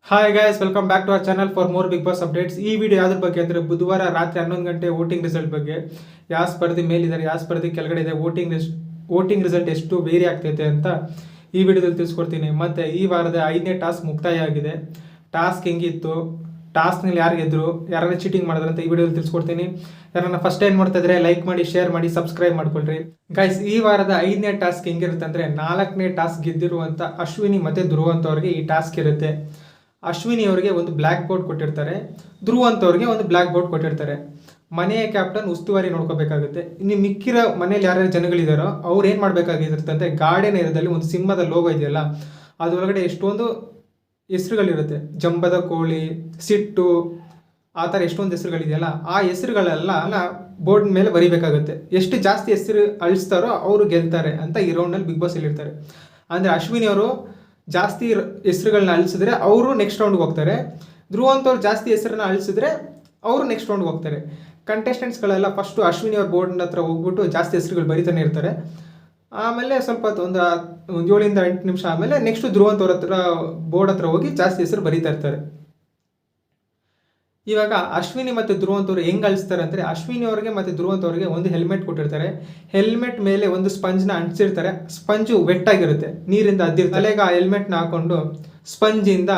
Hi guys, welcome back to our channel for more Bigg Boss updates. ಈ video ಯಾವ್ದ್ರ ಬಗ್ಗೆ ಅಂದರೆ ಬುಧವಾರ ರಾತ್ರಿ 11 ಗಂಟೆ ವೋಟಿಂಗ್ ರಿಸಲ್ಟ್ ಬಗ್ಗೆ. ಯಾವ ಸ್ಪರ್ಧಿ ಮೇಲಿದ್ದಾರೆ, ಯಾವ ಸ್ಪರ್ಧಿ ಕೆಳಗಡೆ ಇದೆ, ವೋಟಿಂಗ್ ರಿಸಲ್ಟ್ ಎಷ್ಟು ವೇರಿ ಆಗ್ತೈತೆ ಅಂತ ಈ ವಿಡಿಯೋದಲ್ಲಿ ತಿಳಿಸ್ಕೊಡ್ತೀನಿ. ಮತ್ತು ಈ ವಾರದ 5ನೇ ಟಾಸ್ಕ್ ಮುಕ್ತಾಯ ಆಗಿದೆ. ಟಾಸ್ಕ್ ಹೆಂಗಿತ್ತು, ಟಾಸ್ಕ್ನಲ್ಲಿ ಯಾರು ಗೆದ್ರು, ಯಾರನ್ನ ಚೀಟಿಂಗ್ ಮಾಡಿದ್ರೆ ಅಂತ ಈ ವಿಡಿಯೋದಲ್ಲಿ ತಿಳಿಸ್ಕೊಡ್ತೀನಿ. ಯಾರನ್ನ ಫಸ್ಟ್ ಟೈಮ್ ಮಾಡ್ತಾ ಇದ್ರೆ ಲೈಕ್ ಮಾಡಿ, ಶೇರ್ ಮಾಡಿ, ಸಬ್ಸ್ಕ್ರೈಬ್ ಮಾಡ್ಕೊಳ್ರಿ. ಗೈಸ್, ಈ ವಾರದ 5ನೇ ಟಾಸ್ಕ್ ಹೆಂಗಿರುತ್ತೆ ಅಂದರೆ 4ನೇ ಟಾಸ್ಕ್ ಗೆದ್ದಿರುವಂಥ ಅಶ್ವಿನಿ ಮತ್ತು ಧ್ರುವ ಅಂತವ್ರಿಗೆ ಈ ಟಾಸ್ಕ್ ಇರುತ್ತೆ. ಅಶ್ವಿನಿ ಅವರಿಗೆ ಒಂದು ಬ್ಲ್ಯಾಕ್ ಬೋರ್ಡ್ ಕೊಟ್ಟಿರ್ತಾರೆ, ಧ್ರುವ ಅಂತವ್ರಿಗೆ ಒಂದು ಬ್ಲ್ಯಾಕ್ ಬೋರ್ಡ್ ಕೊಟ್ಟಿರ್ತಾರೆ. ಮನೆಯ ಕ್ಯಾಪ್ಟನ್ ಉಸ್ತುವಾರಿ ನೋಡ್ಕೋಬೇಕಾಗುತ್ತೆ. ಇನ್ನು ಮಿಕ್ಕಿರೋ ಮನೇಲಿ ಯಾರ್ಯಾರು ಜನಗಳಿದಾರೋ ಅವ್ರು ಏನು ಮಾಡಬೇಕಾಗಿರುತ್ತೆ, ಗಾರ್ಡನ್ ಏರಿಯಾದಲ್ಲಿ ಒಂದು ಸಿಂಹದ ಲೋಗೋ ಇದೆಯಲ್ಲ, ಅದರೊಳಗಡೆ ಎಷ್ಟೊಂದು ಹೆಸರುಗಳಿರುತ್ತೆ. ಜಂಬದ ಕೋಳಿ, ಸಿಟ್ಟು, ಆ ಥರ ಎಷ್ಟೊಂದು ಹೆಸರುಗಳಿದೆಯಲ್ಲ, ಆ ಹೆಸರುಗಳೆಲ್ಲ ಬೋರ್ಡ್ ಮೇಲೆ ಬರಿಬೇಕಾಗುತ್ತೆ. ಎಷ್ಟು ಜಾಸ್ತಿ ಹೆಸರು ಅಳಿಸ್ತಾರೋ ಅವರು ಗೆಲ್ತಾರೆ ಅಂತ ಈ ರೌಂಡ್ನಲ್ಲಿ ಬಿಗ್ ಬಾಸ್ ಹೇಳಿರ್ತಾರೆ. ಅಂದರೆ ಅಶ್ವಿನಿ ಅವರು ಜಾಸ್ತಿ ಹೆಸರುಗಳನ್ನ ಅಳಿಸಿದ್ರೆ ಅವರು ನೆಕ್ಸ್ಟ್ ರೌಂಡ್ಗೆ ಹೋಗ್ತಾರೆ. ಧ್ರುವ ಅಂತವ್ರು ಜಾಸ್ತಿ ಹೆಸರನ್ನ ಅಳಿಸಿದ್ರೆ ಅವರು ನೆಕ್ಸ್ಟ್ ರೌಂಡ್ಗೆ ಹೋಗ್ತಾರೆ. ಕಂಟೆಸ್ಟೆಂಟ್ಸ್ಗಳೆಲ್ಲ ಫಸ್ಟು ಅಶ್ವಿನಿ ಅವ್ರ ಬೋರ್ಡ್ ಹತ್ರ ಹೋಗ್ಬಿಟ್ಟು ಜಾಸ್ತಿ ಹೆಸರುಗಳು ಬರಿತಾನೆ ಇರ್ತಾರೆ. ಆಮೇಲೆ ಸ್ವಲ್ಪ ಒಂದು 7 8 ನಿಮಿಷ ಆಮೇಲೆ ನೆಕ್ಸ್ಟ್ ಧ್ರುವ ಅಂತವ್ರ ಹತ್ರ ಬೋರ್ಡ್ ಹತ್ರ ಹೋಗಿ ಜಾಸ್ತಿ ಹೆಸರು ಬರೀತಾ ಇರ್ತಾರೆ. ಇವಾಗ ಅಶ್ವಿನಿ ಮತ್ತು ಧ್ರುವ ಅಂತವ್ರು ಹೆಂಗೆ ಅಳಿಸ್ತಾರೆ ಅಂದರೆ, ಅಶ್ವಿನಿ ಅವ್ರಿಗೆ ಮತ್ತು ಧ್ರುವ ಅಂತವ್ರಿಗೆ ಒಂದು ಹೆಲ್ಮೆಟ್ ಕೊಟ್ಟಿರ್ತಾರೆ. ಹೆಲ್ಮೆಟ್ ಮೇಲೆ ಒಂದು ಸ್ಪಂಜ್ನ ಅಂಟಿಸಿರ್ತಾರೆ. ಸ್ಪಂಜು ವೆಟ್ಟಾಗಿರುತ್ತೆ, ನೀರಿಂದ ಅದ್ದಿರ್ತಾರೆ. ತಲೆಗೆ ಆ ಹೆಲ್ಮೆಟ್ನ ಹಾಕೊಂಡು ಸ್ಪಂಜಿಂದ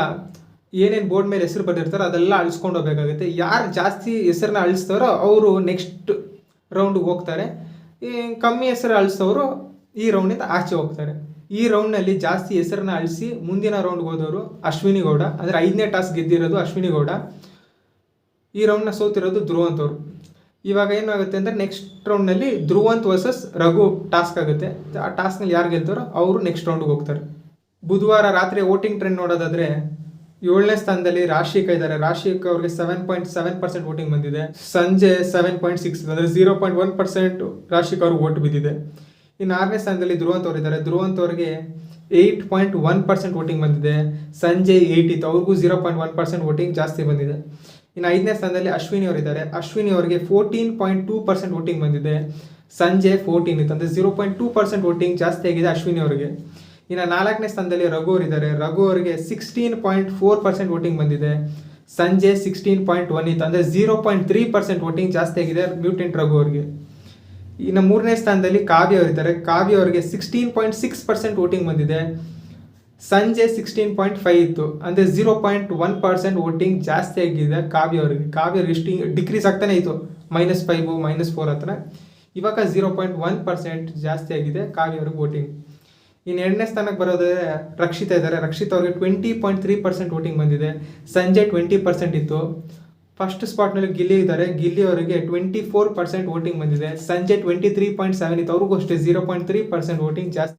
ಏನೇನು ಬೋರ್ಡ್ ಮೇಲೆ ಹೆಸರು ಬರೆದಿರ್ತಾರೋ ಅದೆಲ್ಲ ಅಳಿಸ್ಕೊಂಡು ಹೋಗಬೇಕಾಗುತ್ತೆ. ಯಾರು ಜಾಸ್ತಿ ಹೆಸರನ್ನ ಅಳಿಸ್ತಾರೋ ಅವರು ನೆಕ್ಸ್ಟ್ ರೌಂಡ್ಗೆ ಹೋಗ್ತಾರೆ. ಈ ಕಮ್ಮಿ ಹೆಸರು ಅಳಿಸೋರು ಈ ರೌಂಡಿಂದ ಆಚೆ ಹೋಗ್ತಾರೆ. ಈ ರೌಂಡ್ನಲ್ಲಿ ಜಾಸ್ತಿ ಹೆಸರನ್ನ ಅಳಿಸಿ ಮುಂದಿನ ರೌಂಡ್ಗೆ ಹೋದವರು ಅಶ್ವಿನಿ ಗೌಡ, ಅಂದರೆ 5ನೇ ಟಾಸ್ಕ್ ಗೆದ್ದಿರೋದು ಅಶ್ವಿನಿ ಗೌಡ. ಈ ರೌಂಡ್ನ ಸೋತಿರೋದು ಧ್ರುವಂತವ್ರು. ಇವಾಗ ಏನಾಗುತ್ತೆ ಅಂದರೆ ನೆಕ್ಸ್ಟ್ ರೌಂಡ್ನಲ್ಲಿ ಧ್ರುವಂತ್ ವರ್ಸಸ್ ರಘು ಟಾಸ್ಕ್ ಆಗುತ್ತೆ. ಆ ಟಾಸ್ಕ್ನಲ್ಲಿ ಯಾರು ಗೆಲ್ತಾರೋ ಅವರು ನೆಕ್ಸ್ಟ್ ರೌಂಡ್ಗೆ ಹೋಗ್ತಾರೆ. ಬುಧವಾರ ರಾತ್ರಿ ವೋಟಿಂಗ್ ಟ್ರೆಂಡ್ ನೋಡೋದಾದರೆ 7ನೇ ಸ್ಥಾನದಲ್ಲಿ ರಾಶಿಕಾ ಇದ್ದಾರೆ. ರಾಶಿಕಾ ಅವ್ರಿಗೆ 7.7% ವೋಟಿಂಗ್ ಬಂದಿದೆ. ಸಂಜೆ 7.6, ಅಂದರೆ 0.1% ರಾಶಿಕಾ ಅವ್ರಿಗೆ ವೋಟ್ ಬಿದ್ದಿದೆ. ಇನ್ನು 6ನೇ ಸ್ಥಾನದಲ್ಲಿ ಧ್ರುವಂತ್ ಅವ್ರು ಇದ್ದಾರೆ. ಧ್ರುವಂತ್ ಅವ್ರಿಗೆ 8.1% ವೋಟಿಂಗ್ ಬಂದಿದೆ. ಸಂಜೆ 8 ಇತ್ತು, ಅವ್ರಿಗೂ 0.1% ವೋಟಿಂಗ್ ಜಾಸ್ತಿ ಬಂದಿದೆ. ಇನ್ನು 5ನೇ ಸ್ಥಾನದಲ್ಲಿ ಅಶ್ವಿನಿ ಅವರಿದ್ದಾರೆ. ಅಶ್ವಿನಿ ಅವರಿಗೆ 14.2% ವೋಟಿಂಗ್ ಬಂದಿದೆ. ಸಂಜೆ 14 ಇತ್ತು, ಅಂದರೆ 0.2% ವೋಟಿಂಗ್ ಜಾಸ್ತಿ ಆಗಿದೆ ಅಶ್ವಿನಿ ಅವರಿಗೆ. ಇನ್ನು 4ನೇ ಸ್ಥಾನದಲ್ಲಿ ರಘು ಅವರಿದ್ದಾರೆ. ರಘು ಅವರಿಗೆ 16.4% ವೋಟಿಂಗ್ ಬಂದಿದೆ. ಸಂಜೆ 16.1 ಇತ್ತು, ಅಂದರೆ 0.3% ವೋಟಿಂಗ್ ಜಾಸ್ತಿ ಆಗಿದೆ ಮ್ಯೂಟೆಂಟ್ ರಘು ಅವರಿಗೆ. ಇನ್ನು 3ನೇ ಸ್ಥಾನದಲ್ಲಿ ಕಾವ್ಯ ಅವರಿದ್ದಾರೆ. ಕಾವ್ಯ ಅವರಿಗೆ 16.6% ವೋಟಿಂಗ್ ಬಂದಿದೆ. ಸಂಜೆ 16.5 ಇತ್ತು, ಅಂದರೆ 0.1% ವೋಟಿಂಗ್ ಜಾಸ್ತಿ ಆಗಿದೆ ಕಾವ್ಯ ಅವರಿಗೆ. ಕಾವ್ಯ ಡಿಕ್ರೀಸ್ ಆಗ್ತಾನೆ ಇತ್ತು, -5 -4 ಹತ್ರ. ಇವಾಗ 0.1% ಜಾಸ್ತಿ ಆಗಿದೆ ಕಾವ್ಯ ಅವ್ರಿಗೆ ವೋಟಿಂಗ್. ಇನ್ನು 2ನೇ ಸ್ಥಾನಕ್ಕೆ ಬರೋದೇ ರಕ್ಷಿತಾ ಇದ್ದಾರೆ. ರಕ್ಷಿತಾ ಅವ್ರಿಗೆ 20.3% ವೋಟಿಂಗ್ ಬಂದಿದೆ. ಸಂಜೆ 20% ಇತ್ತು. ಫಸ್ಟ್ ಸ್ಪಾಟ್ನಲ್ಲಿ ಗಿಲ್ಲಿ ಇದ್ದಾರೆ. ಗಿಲ್ಲಿ ಅವರಿಗೆ 24% ವೋಟಿಂಗ್ ಬಂದಿದೆ. ಸಂಜೆ 23.7 ಇತ್ತು, ಅವ್ರಿಗೂ ಅಷ್ಟೇ 0.3% ವೋಟಿಂಗ್ ಜಾಸ್ತಿ.